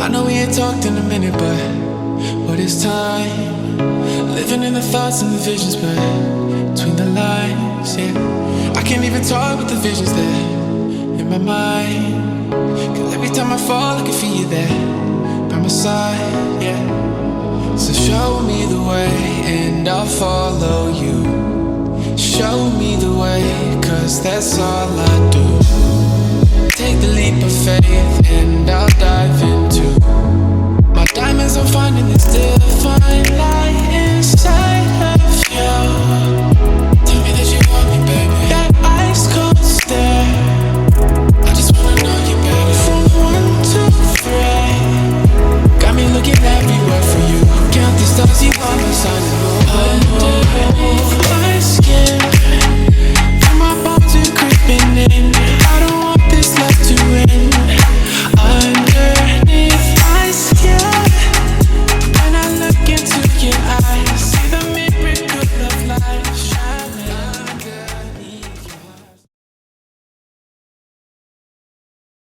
I know we ain't talked in a minute, but it's time. Living in the thoughts and the visions, but between the lines, yeah. I can't even talk with the visions there in my mind. Cause every time I fall, I can feel you there by my side, yeah. So show me the way and I'll follow you. Show me the way, cause that's all I do. Take the leap of faith.